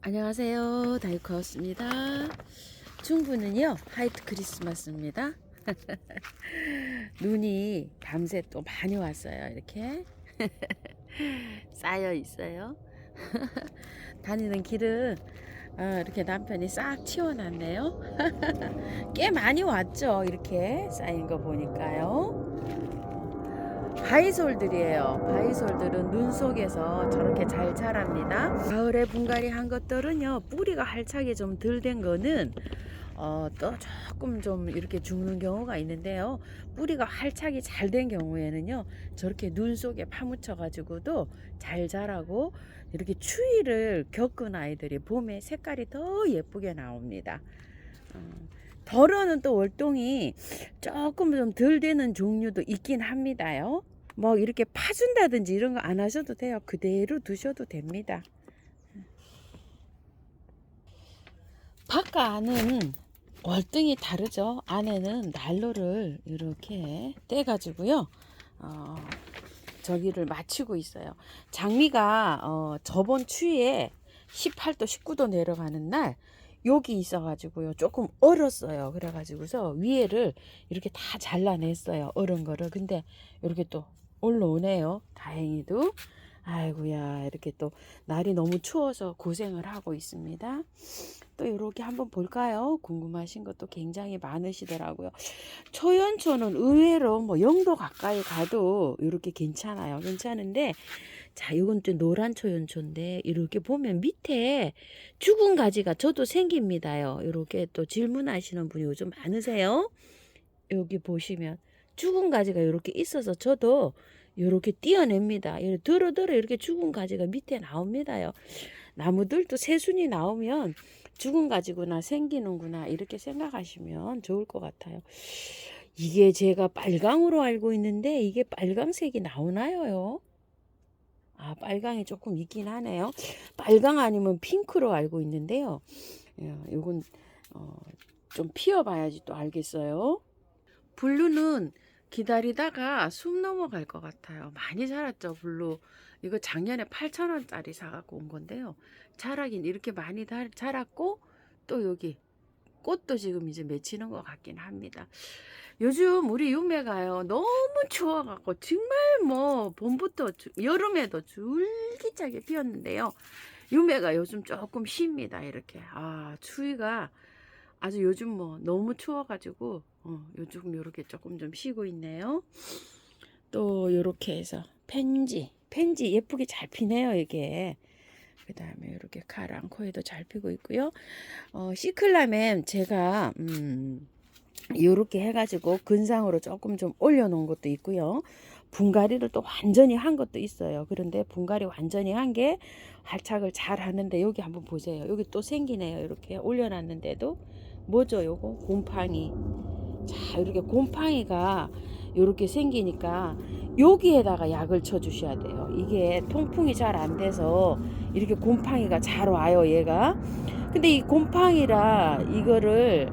안녕하세요. 다이코였습니다. 중부는요 화이트 크리스마스입니다. 눈이 밤새 또 많이 왔어요. 이렇게 쌓여 있어요. 다니는 길은 이렇게 남편이 싹 치워놨네요. 꽤 많이 왔죠. 이렇게 쌓인 거 보니까요. 바이솔들이에요. 바이솔들은 눈 속에서 저렇게 잘 자랍니다. 가을에 분갈이 한 것들은요, 뿌리가 활착이 좀 덜 된 거는 또 조금 좀 이렇게 죽는 경우가 있는데요. 뿌리가 활착이 잘 된 경우에는요, 저렇게 눈 속에 파묻혀 가지고도 잘 자라고, 이렇게 추위를 겪은 아이들이 봄에 색깔이 더 예쁘게 나옵니다. 덜어는 또 월동이 조금 좀 덜 되는 종류도 있긴 합니다요. 뭐 이렇게 파준다든지 이런 거 안 하셔도 돼요. 그대로 두셔도 됩니다. 밖과 안은 월등히 다르죠. 안에는 난로를 이렇게 떼가지고요. 어, 저기를 맞추고 있어요. 장미가 저번 추위에 18도, 19도 내려가는 날 여기 있어가지고요. 조금 얼었어요. 그래가지고서 위에를 이렇게 다 잘라냈어요. 얼은 거를. 근데 이렇게 또 올라오네요. 다행히도. 아이고야, 이렇게 또 날이 너무 추워서 고생을 하고 있습니다. 또 이렇게 한번 볼까요? 궁금하신 것도 굉장히 많으시더라고요. 초연초는 의외로 뭐 0도 가까이 가도 이렇게 괜찮아요. 괜찮은데, 자, 이건 또 노란 초연초인데, 이렇게 보면 밑에 죽은 가지가 저도 생깁니다요. 이렇게 또 질문하시는 분이 요즘 많으세요. 여기 보시면 죽은 가지가 이렇게 있어서 저도 이렇게 띄어냅니다. 이렇게 들어 이렇게 죽은 가지가 밑에 나옵니다요. 나무들도 새순이 나오면 죽은 가지구나 생기는구나 이렇게 생각하시면 좋을 것 같아요. 이게 제가 빨강으로 알고 있는데 이게 빨강색이 나오나요? 아, 빨강이 조금 있긴 하네요. 빨강 아니면 핑크로 알고 있는데요. 요건 좀 피워봐야지 또 알겠어요. 블루는 기다리다가 숨 넘어갈 것 같아요. 많이 자랐죠, 블루. 이거 작년에 8,000원짜리 사갖고 온 건데요. 자라긴 이렇게 많이 자랐고, 또 여기 꽃도 지금 이제 맺히는 것 같긴 합니다. 요즘 우리 유매가요, 너무 추워갖고, 정말 뭐, 봄부터 여름에도 줄기차게 피었는데요. 유매가 요즘 조금 쉽니다, 이렇게. 아, 추위가 아주 요즘 뭐 너무 추워가지고 요즘 요렇게 조금 좀 쉬고 있네요. 또 요렇게 해서 펜지 예쁘게 잘 피네요 이게. 그 다음에 이렇게 카랑코에도 잘 피고 있고요. 시클라멘 제가 요렇게 해가지고 근상으로 조금 좀 올려놓은 것도 있고요. 분갈이를 또 완전히 한 것도 있어요. 그런데 분갈이 완전히 한 게 활착을 잘 하는데 여기 한번 보세요. 여기 또 생기네요. 이렇게 올려놨는데도 뭐죠 요거 곰팡이. 자 이렇게 곰팡이가 이렇게 생기니까 여기에다가 약을 쳐 주셔야 돼요. 이게 통풍이 잘 안 돼서 이렇게 곰팡이가 잘 와요 얘가. 근데 이 곰팡이라 이거를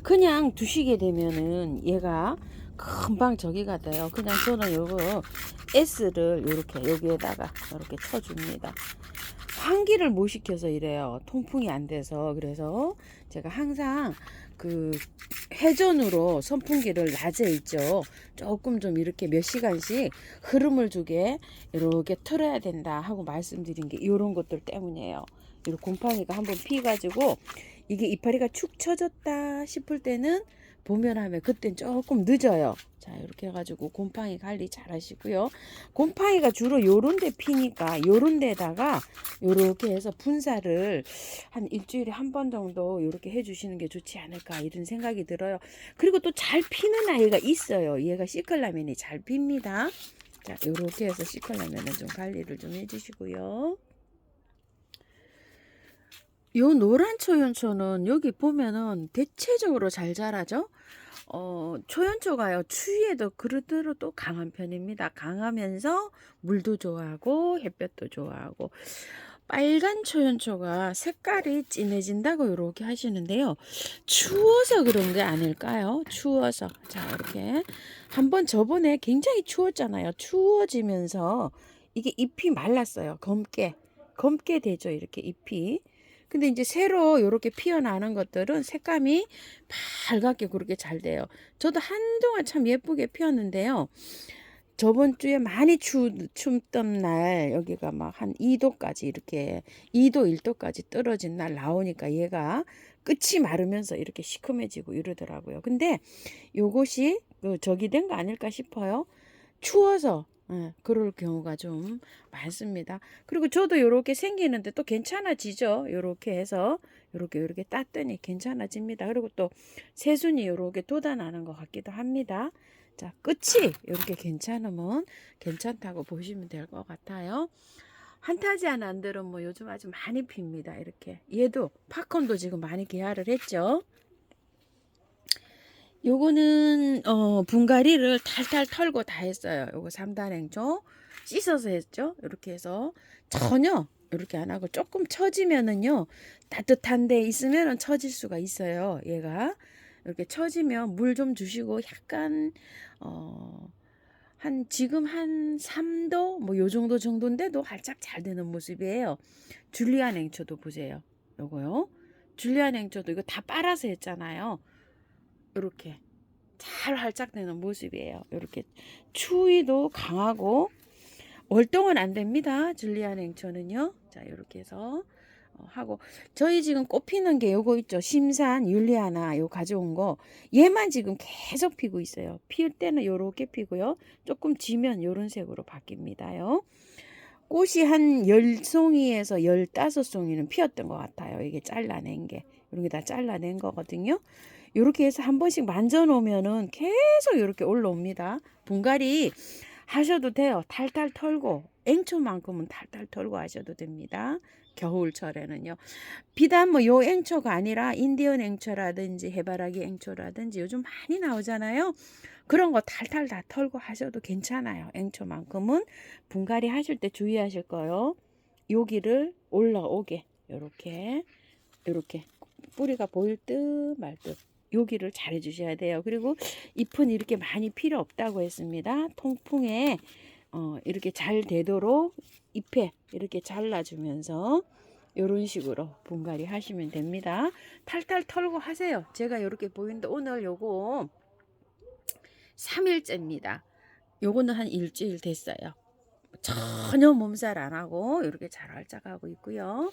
그냥 두시게 되면은 얘가 금방 저기가 돼요. 그냥 저는 요거 S를 이렇게 여기에다가 이렇게 쳐줍니다. 환기를 못 시켜서 이래요. 통풍이 안 돼서. 그래서 제가 항상 그 회전으로 선풍기를 낮에 있죠. 조금 좀 이렇게 몇 시간씩 흐름을 주게 이렇게 틀어야 된다 하고 말씀드린 게 이런 것들 때문이에요. 이렇게 곰팡이가 한번 피가지고 이게 이파리가 축 처졌다 싶을 때는 보면 하면 그땐 조금 늦어요. 자 이렇게 해가지고 곰팡이 관리 잘 하시고요. 곰팡이가 주로 요런 데 피니까 요런 데다가 요렇게 해서 분사를 한 일주일에 한 번 정도 요렇게 해주시는 게 좋지 않을까 이런 생각이 들어요. 그리고 또 잘 피는 아이가 있어요. 얘가 시클라멘이 잘 핍니다. 자 요렇게 해서 시클라멘은 좀 관리를 좀 해주시고요. 요 노란 초연초는 여기 보면은 대체적으로 잘 자라죠. 초연초가요 추위에도 그릇대로 또 강한 편입니다. 강하면서 물도 좋아하고 햇볕도 좋아하고. 빨간 초연초가 색깔이 진해진다고 이렇게 하시는데요. 추워서 그런 게 아닐까요? 추워서. 자 이렇게 한번 저번에 굉장히 추웠잖아요. 추워지면서 이게 잎이 말랐어요. 검게. 검게 되죠. 이렇게 잎이. 근데 이제 새로 이렇게 피어나는 것들은 색감이 밝게 그렇게 잘 돼요. 저도 한동안 참 예쁘게 피었는데요. 저번 주에 많이 춥던 날 여기가 막 한 2도까지 이렇게 2도 1도까지 떨어진 날 나오니까 얘가 끝이 마르면서 이렇게 시커매지고 이러더라고요. 근데 요것이 저기 된 거 아닐까 싶어요. 추워서 그럴 경우가 좀 많습니다. 그리고 저도 요렇게 생기는데 또 괜찮아지죠. 요렇게 해서 요렇게 땄더니 괜찮아집니다. 그리고 또 새순이 요렇게 돋아나는 것 같기도 합니다. 자, 끝이 이렇게 괜찮으면 괜찮다고 보시면 될 것 같아요. 한타지아 난들은 뭐 요즘 아주 많이 핍니다. 이렇게 얘도 팝콘도 지금 많이 개화를 했죠. 요거는 분갈이를 탈탈 털고 다 했어요. 요거 3단행조 씻어서 했죠. 이렇게 해서 전혀 이렇게 안 하고 조금 처지면은요, 따뜻한 데 있으면은 처질 수가 있어요. 얘가 이렇게 처지면 물 좀 주시고 약간 한 지금 한 3도 뭐 요 정도인데도 활짝 잘 되는 모습이에요. 줄리안 행초도 보세요. 요거요. 줄리안 행초도 이거 다 빨아서 했잖아요. 이렇게 잘 활짝되는 모습이에요. 이렇게 추위도 강하고 월동은 안 됩니다. 줄리안 행초는요. 자, 이렇게 해서 하고 저희 지금 꽃 피는 게 요거 있죠. 심산 율리아나 요 가져온 거 얘만 지금 계속 피고 있어요. 피울 때는 요렇게 피고요. 조금 지면 요런 색으로 바뀝니다요. 꽃이 한 10송이에서 15송이는 피었던 것 같아요. 이게 잘라낸 게. 이렇게 다 잘라낸 거거든요. 이렇게 해서 한 번씩 만져 놓으면은 계속 이렇게 올라옵니다. 분갈이 하셔도 돼요. 탈탈 털고 앵초만큼은 탈탈 털고 하셔도 됩니다. 겨울철에는요. 비단 뭐 요 앵초가 아니라 인디언 앵초라든지 해바라기 앵초라든지 요즘 많이 나오잖아요. 그런 거 탈탈 다 털고 하셔도 괜찮아요. 앵초만큼은 분갈이 하실 때 주의하실 거요. 여기를 올라오게 요렇게 뿌리가 보일 듯 말 듯 여기를 잘 해주셔야 돼요. 그리고 잎은 이렇게 많이 필요 없다고 했습니다. 통풍에 이렇게 잘 되도록 잎에 이렇게 잘라주면서 이런 식으로 분갈이 하시면 됩니다. 탈탈 털고 하세요. 제가 이렇게 보이는데 오늘 요거 3일째입니다. 요거는 한 일주일 됐어요. 전혀 몸살 안 하고 이렇게 잘 활짝하고 있고요.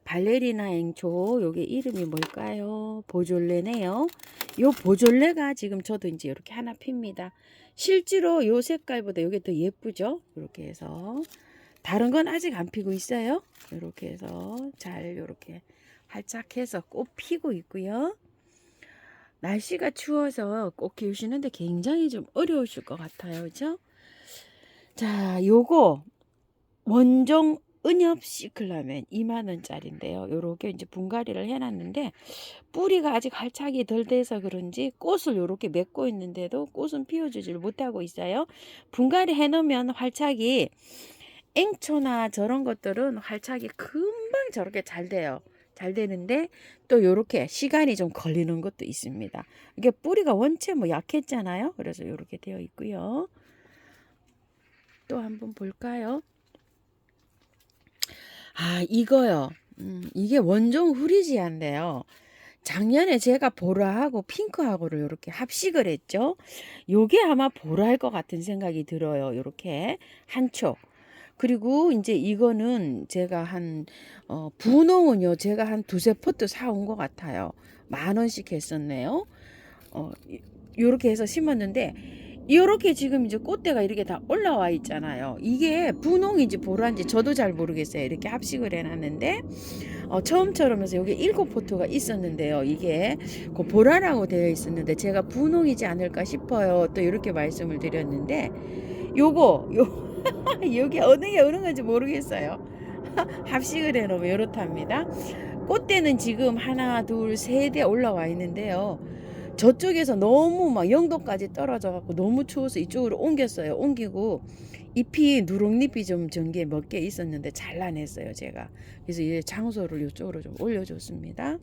발레리나 앵초 요게 이름이 뭘까요? 보졸레네요. 요 보졸레가 지금 저도 이제 이렇게 하나 핍니다. 실제로 요 색깔보다 요게 더 예쁘죠? 이렇게 해서 다른 건 아직 안 피고 있어요. 이렇게 해서 잘 이렇게 활짝해서 꽃 피고 있고요. 날씨가 추워서 꽃 키우시는데 굉장히 좀 어려우실 것 같아요. 그죠? 자, 요거 원종 은엽 시클라멘 2만원짜리인데요. 요렇게 이제 분갈이를 해놨는데 뿌리가 아직 활착이 덜 돼서 그런지 꽃을 요렇게 맺고 있는데도 꽃은 피워주질 못하고 있어요. 분갈이 해놓으면 활착이 앵초나 저런 것들은 활착이 금방 저렇게 잘 돼요. 잘 되는데 또 요렇게 시간이 좀 걸리는 것도 있습니다. 이게 뿌리가 원체 뭐 약했잖아요. 그래서 요렇게 되어 있고요. 또 한번 볼까요? 아, 이거요. 이게 원종 후리지아인데요. 작년에 제가 보라하고 핑크하고를 이렇게 합식을 했죠. 요게 아마 보라일 것 같은 생각이 들어요. 요렇게 한 촉. 그리고 이제 이거는 제가 분홍은요. 제가 한 두세 포트 사온 것 같아요. 10,000원씩 했었네요. 요렇게 해서 심었는데 이렇게 지금 이제 꽃대가 이렇게 다 올라와 있잖아요. 이게 분홍인지 보라인지 저도 잘 모르겠어요. 이렇게 합식을 해놨는데 처음처럼 해서 여기 7포트가 있었는데요. 이게 그 보라라고 되어 있었는데 제가 분홍이지 않을까 싶어요. 또 이렇게 말씀을 드렸는데 요거 여기 어느 게 어느 건지 모르겠어요. 합식을 해놓으면 이렇답니다. 꽃대는 지금 하나 둘 세 대 올라와 있는데요. 저쪽에서 너무 막 0도까지 떨어져 갖고 너무 추워서 이쪽으로 옮겼어요. 옮기고 잎이 누룩잎이 좀 전기에 몇 개 있었는데 잘라냈어요 제가. 그래서 이 장소를 이쪽으로 좀 올려줬습니다.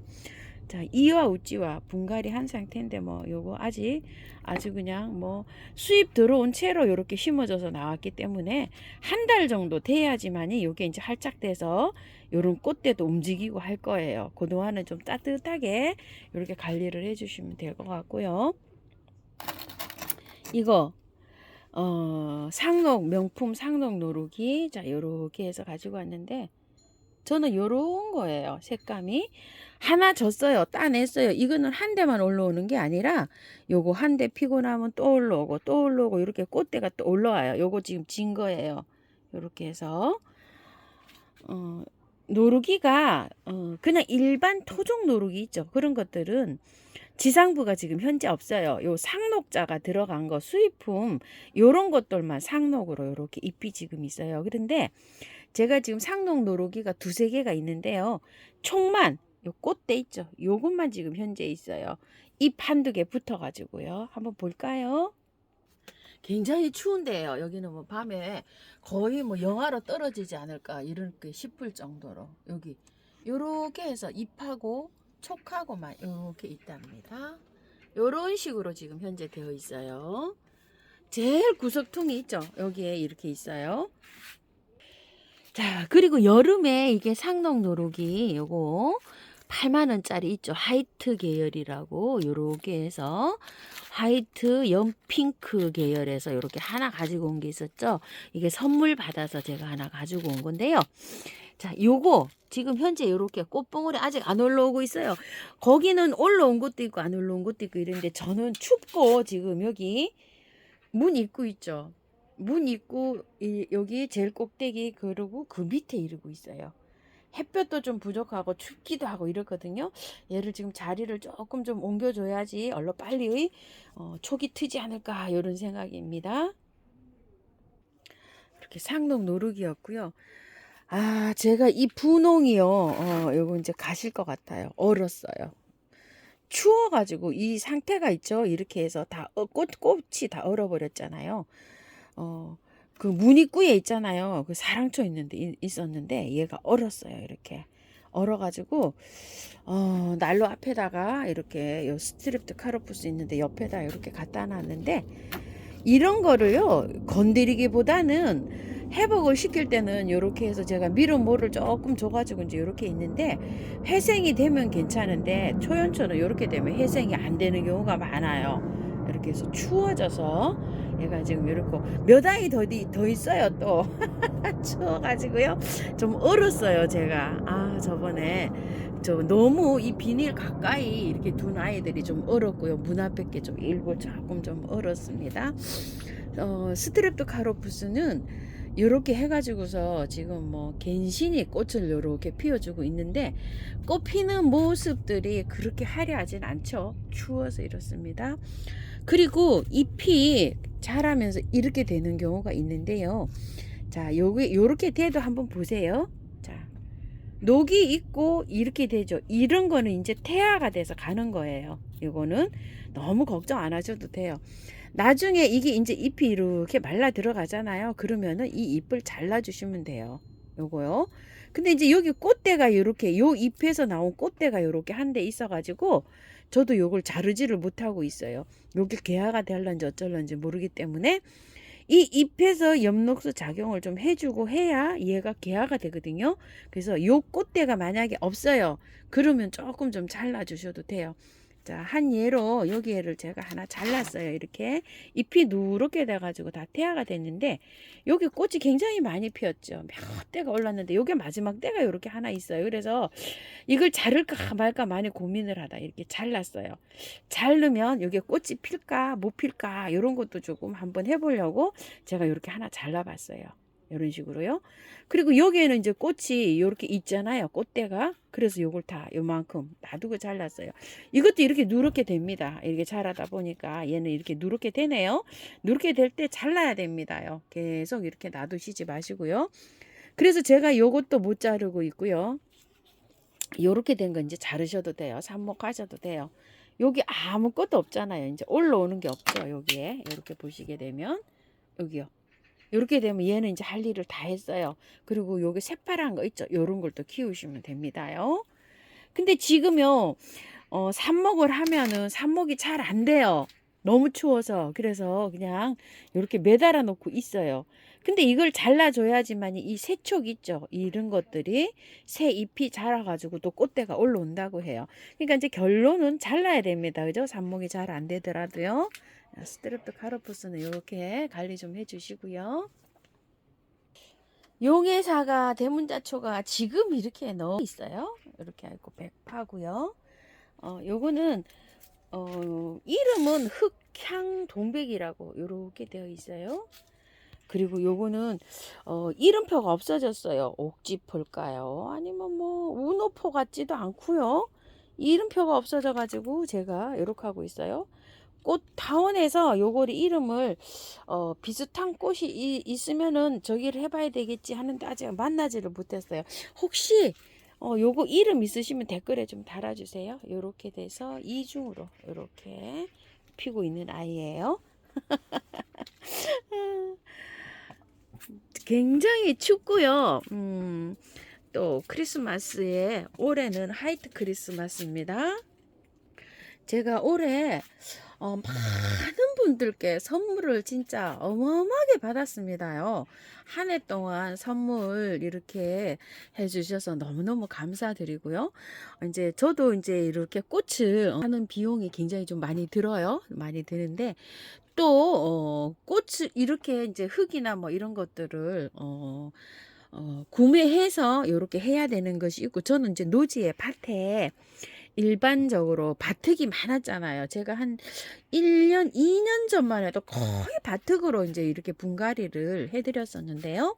자, 이와 우찌와 분갈이 한 상태인데 뭐 요거 아주 그냥 뭐 수입 들어온 채로 이렇게 심어져서 나왔기 때문에 한 달 정도 돼야지만이 요게 이제 활짝 돼서 요런 꽃대도 움직이고 할 거예요. 그동안은 좀 따뜻하게 이렇게 관리를 해주시면 될 것 같고요. 이거 상록 명품 상록 노루기, 자 요렇게 해서 가지고 왔는데 저는 요런 거예요. 색감이 하나 졌어요. 따냈어요. 이거는 한 대만 올라오는 게 아니라 요거 한 대 피고 나면 또 올라오고 또 올라오고 이렇게 꽃대가 또 올라와요. 요거 지금 진 거예요. 요렇게 해서 노루기가 그냥 일반 토종 노루기 있죠. 그런 것들은 지상부가 지금 현재 없어요. 요 상록자가 들어간 거 수입품 요런 것들만 상록으로 요렇게 잎이 지금 있어요. 그런데 제가 지금 상록 노루기가 두세 개가 있는데요. 총만 요 꽃대 있죠. 요것만 지금 현재 있어요. 잎 한두 개 붙어 가지고요. 한번 볼까요? 굉장히 추운데요. 여기는 뭐 밤에 거의 뭐 영하로 떨어지지 않을까 이렇게 싶을 정도로 여기 요렇게 해서 잎하고 촉하고만 이렇게 있답니다. 요런 식으로 지금 현재 되어 있어요. 제일 구석통이 있죠. 여기에 이렇게 있어요. 자, 그리고 여름에 이게 상록 노루기 요거 8만원짜리 있죠. 화이트 계열이라고 요렇게 해서 화이트 연핑크 계열에서 요렇게 하나 가지고 온 게 있었죠. 이게 선물 받아서 제가 하나 가지고 온 건데요. 자, 요거 지금 현재 요렇게 꽃봉오리 아직 안 올라오고 있어요. 거기는 올라온 것도 있고 안 올라온 것도 있고 이런데 저는 춥고 지금 여기 문 입구 있죠. 문 입구 여기 제일 꼭대기 그리고 그 밑에 이러고 있어요. 햇볕도 좀 부족하고 춥기도 하고 이렇거든요. 얘를 지금 자리를 조금 좀 옮겨줘야지 얼른 빨리 촉이 트지 않을까 이런 생각입니다. 이렇게 상록 노루기였고요. 아, 제가 이 분홍이요. 요거 이제 가실 것 같아요. 얼었어요. 추워가지고 이 상태가 있죠. 이렇게 해서 다 꽃이 다 얼어버렸잖아요. 그 문입구에 있잖아요. 그 사랑초 있었는데 얘가 얼었어요. 이렇게 얼어가지고 난로 앞에다가 이렇게 요 스트립토카로푸스 있는데 옆에다 이렇게 갖다 놨는데 이런 거를요 건드리기보다는 회복을 시킬 때는 이렇게 해서 제가 미름모를 조금 줘가지고 이제 이렇게 있는데 회생이 되면 괜찮은데 초연초는 이렇게 되면 회생이 안 되는 경우가 많아요. 이렇게 해서 추워져서 얘가 지금 이렇게 몇 아이 더 있어요 또 추워가지고요 좀 얼었어요 제가. 아 저번에 저 너무 이 비닐 가까이 이렇게 둔 아이들이 좀 얼었고요. 문 앞에 게 좀 일부 조금 좀 얼었습니다. 스트랩토카로푸스는 이렇게 해가지고서 지금 뭐 갠신히 꽃을 이렇게 피워주고 있는데 꽃 피는 모습들이 그렇게 화려하진 않죠. 추워서 이렇습니다. 그리고 잎이 자라면서 이렇게 되는 경우가 있는데요. 자, 요렇게 돼도 한번 보세요. 자, 녹이 있고 이렇게 되죠. 이런 거는 이제 태아가 돼서 가는 거예요. 이거는 너무 걱정 안 하셔도 돼요. 나중에 이게 이제 잎이 이렇게 말라 들어가잖아요. 그러면은 이 잎을 잘라 주시면 돼요. 요거요. 근데 이제 여기 꽃대가 이렇게 요 잎에서 나온 꽃대가 이렇게 한 대 있어 가지고 저도 요걸 자르지를 못하고 있어요. 여기 개화가 될런지 어쩔런지 모르기 때문에 이 잎에서 엽록소 작용을 좀 해주고 해야 얘가 개화가 되거든요. 그래서 요 꽃대가 만약에 없어요. 그러면 조금 좀 잘라 주셔도 돼요. 자, 한 예로 여기 애를 제가 하나 잘랐어요. 이렇게 잎이 누렇게 돼가지고 다 태아가 됐는데 여기 꽃이 굉장히 많이 피었죠. 몇 대가 올랐는데 여기 마지막 대가 이렇게 하나 있어요. 그래서 이걸 자를까 말까 많이 고민을 하다 이렇게 잘랐어요. 자르면 여기 꽃이 필까 못 필까 이런 것도 조금 한번 해보려고 제가 이렇게 하나 잘라봤어요. 이런 식으로요. 그리고 여기에는 이제 꽃이 이렇게 있잖아요. 꽃대가. 그래서 요걸 다 요만큼 놔두고 잘랐어요. 이것도 이렇게 누렇게 됩니다. 이렇게 자라다 보니까 얘는 이렇게 누렇게 되네요. 누렇게 될 때 잘라야 됩니다요. 계속 이렇게 놔두시지 마시고요. 그래서 제가 요것도 못 자르고 있고요. 요렇게 된 거 이제 자르셔도 돼요. 삽목하셔도 돼요. 여기 아무것도 없잖아요. 이제 올라오는 게 없죠. 여기에 이렇게 보시게 되면 여기요. 이렇게 되면 얘는 이제 할 일을 다 했어요. 그리고 여기 새파란 거 있죠. 요런 걸 또 키우시면 됩니다요. 근데 지금요 삽목을 하면은 삽목이 잘 안 돼요. 너무 추워서. 그래서 그냥 이렇게 매달아 놓고 있어요. 근데 이걸 잘라줘야지만 이 새촉 있죠. 이런 것들이 새 잎이 자라가지고 또 꽃대가 올라온다고 해요. 그러니까 이제 결론은 잘라야 됩니다. 그죠? 삽목이 잘 안 되더라도요. 스트랩토카르푸스는 이렇게 관리 좀 해주시고요. 용해사과 대문자초가 지금 이렇게 넣어 있어요. 이렇게 하고 백파고요. 요거는 이름은 흑향동백이라고 요렇게 되어 있어요. 그리고 요거는 이름표가 없어졌어요. 옥지포일까요? 아니면 뭐 우노포 같지도 않고요. 이름표가 없어져 가지고 제가 이렇게 하고 있어요. 꽃 타원에서 요거를 이름을 비슷한 꽃이 있으면은 저기를 해봐야 되겠지 하는데 아직 만나지를 못했어요. 혹시 요거 이름 있으시면 댓글에 좀 달아주세요. 요렇게 돼서 이중으로 요렇게 피고 있는 아이예요. 굉장히 춥고요. 또 크리스마스에 올해는 화이트 크리스마스입니다. 제가 올해 많은 분들께 선물을 진짜 어마어마하게 받았습니다요. 한 해 동안 선물 이렇게 해주셔서 너무너무 감사드리고요. 이제 저도 이제 이렇게 꽃을 하는 비용이 굉장히 좀 많이 들어요. 많이 드는데 또 꽃을 이렇게 이제 흙이나 뭐 이런 것들을 구매해서 이렇게 해야 되는 것이 있고 저는 이제 노지에 밭에 일반적으로 밭흙이 많았잖아요. 제가 한 1년, 2년 전만 해도 거의 밭흙으로 이제 이렇게 분갈이를 해드렸었는데요.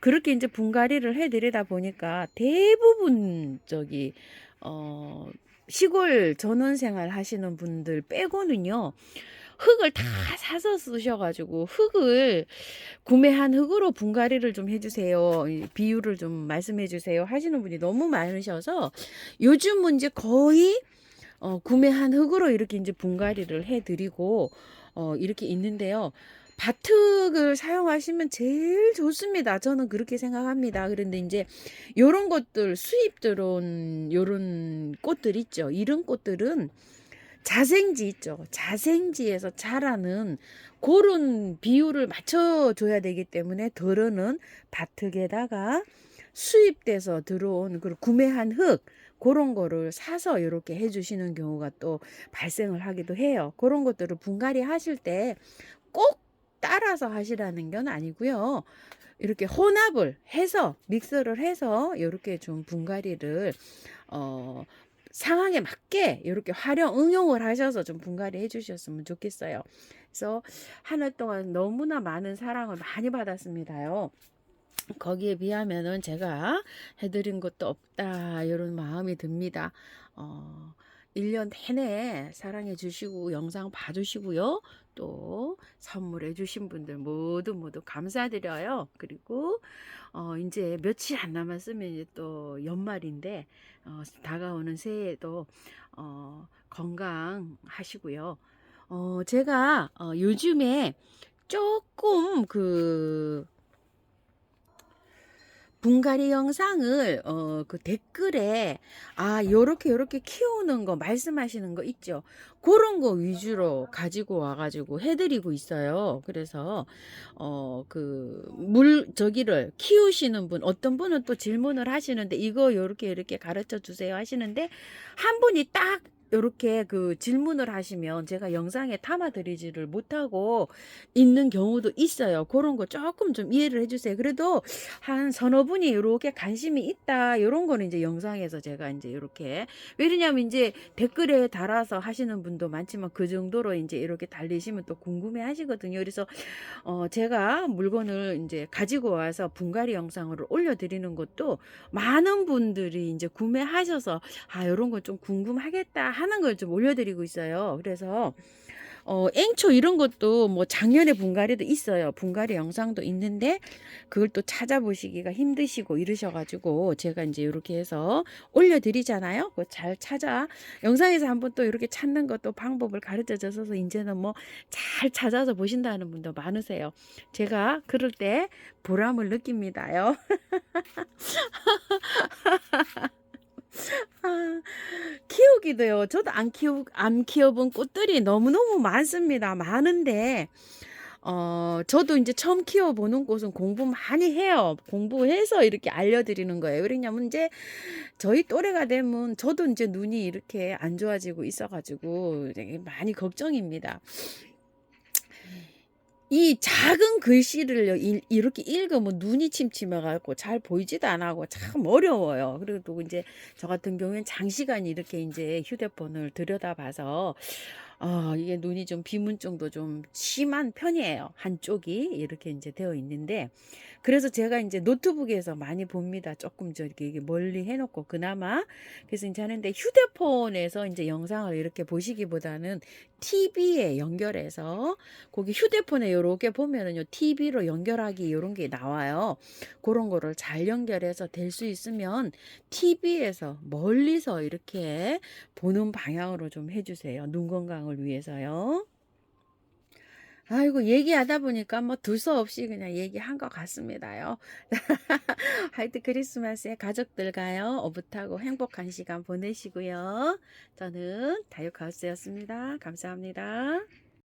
그렇게 이제 분갈이를 해드리다 보니까 대부분 시골 전원 생활 하시는 분들 빼고는요. 흙을 다 사서 쓰셔가지고 흙을 구매한 흙으로 분갈이를 좀 해주세요. 비율을 좀 말씀해 주세요. 하시는 분이 너무 많으셔서 요즘은 이제 거의 구매한 흙으로 이렇게 이제 분갈이를 해드리고 이렇게 있는데요. 밭흙을 사용하시면 제일 좋습니다. 저는 그렇게 생각합니다. 그런데 이제 요런 것들 수입 들어온 요런 꽃들 있죠. 이런 꽃들은 자생지 있죠. 자생지에서 자라는 그런 비율을 맞춰줘야 되기 때문에 덜어는 밭흙에다가 수입돼서 들어온 그 구매한 흙 그런 거를 사서 이렇게 해주시는 경우가 또 발생을 하기도 해요. 그런 것들을 분갈이 하실 때 꼭 따라서 하시라는 건 아니고요. 이렇게 혼합을 해서 믹스를 해서 이렇게 좀 분갈이를 어, 상황에 맞게 이렇게 활용 응용을 하셔서 좀 분갈이 해주셨으면 좋겠어요. 그래서 한 해 동안 너무나 많은 사랑을 많이 받았습니다요. 거기에 비하면은 제가 해드린 것도 없다 이런 마음이 듭니다. 1년 내내 사랑해 주시고 영상 봐주시고요. 또 선물해 주신 분들 모두 모두 감사드려요. 그리고 이제 며칠 안 남았으면 이제 또 연말인데 다가오는 새해에도 건강하시고요. 제가 요즘에 조금 분갈이 영상을 그 댓글에 요렇게 키우는 거 말씀하시는 거 있죠. 그런 거 위주로 가지고 와가지고 해드리고 있어요. 그래서 저기를 키우시는 분 어떤 분은 또 질문을 하시는데 이거 요렇게 가르쳐 주세요 하시는데 한 분이 딱 요렇게 그 질문을 하시면 제가 영상에 담아드리지를 못하고 있는 경우도 있어요. 그런 거 조금 좀 이해를 해주세요. 그래도 한 서너 분이 이렇게 관심이 있다. 이런 거는 이제 영상에서 제가 이제 이렇게 왜냐면 이제 댓글에 달아서 하시는 분도 많지만 그 정도로 이제 이렇게 달리시면 또 궁금해 하시거든요. 그래서 제가 물건을 이제 가지고 와서 분갈이 영상으로 올려드리는 것도 많은 분들이 이제 구매하셔서 이런 거 좀 궁금하겠다 하는 걸 좀 올려드리고 있어요. 그래서 앵초 이런 것도 뭐 작년에 분갈이도 있어요. 분갈이 영상도 있는데 그걸 또 찾아보시기가 힘드시고 이러셔가지고 제가 이제 이렇게 해서 올려드리잖아요. 그거 잘 찾아 영상에서 한번 또 이렇게 찾는 것도 방법을 가르쳐 줘서 이제는 뭐 잘 찾아서 보신다는 분도 많으세요. 제가 그럴 때 보람을 느낍니다요. 키우기 여기도요. 저도 안 키워본 꽃들이 너무너무 많습니다. 많은데 저도 이제 처음 키워보는 꽃은 공부 많이 해요. 공부해서 이렇게 알려드리는 거예요. 왜냐면 이제 저희 또래가 되면 저도 이제 눈이 이렇게 안 좋아지고 있어가지고 되게 많이 걱정입니다. 이 작은 글씨를 이렇게 읽으면 눈이 침침해갖고 잘 보이지도 안 하고 참 어려워요. 그리고 또 이제 저 같은 경우엔 장시간 이렇게 이제 휴대폰을 들여다봐서 이게 눈이 좀 비문증도 좀 심한 편이에요. 한쪽이 이렇게 이제 되어 있는데 그래서 제가 이제 노트북에서 많이 봅니다. 조금 저렇게 멀리 해놓고 그나마 그래서 이제 하는데 휴대폰에서 이제 영상을 이렇게 보시기보다는 TV에 연결해서 거기 휴대폰에 이렇게 보면은요 TV로 연결하기 이런 게 나와요. 그런 거를 잘 연결해서 될 수 있으면 TV에서 멀리서 이렇게 보는 방향으로 좀 해주세요. 눈 건강을 위해서요. 아이고 얘기하다 보니까 뭐 둘 수 없이 그냥 얘기한 것 같습니다요. 하여튼 크리스마스에 가족들과요 오붓하고 행복한 시간 보내시고요. 저는 다육하우스였습니다. 감사합니다.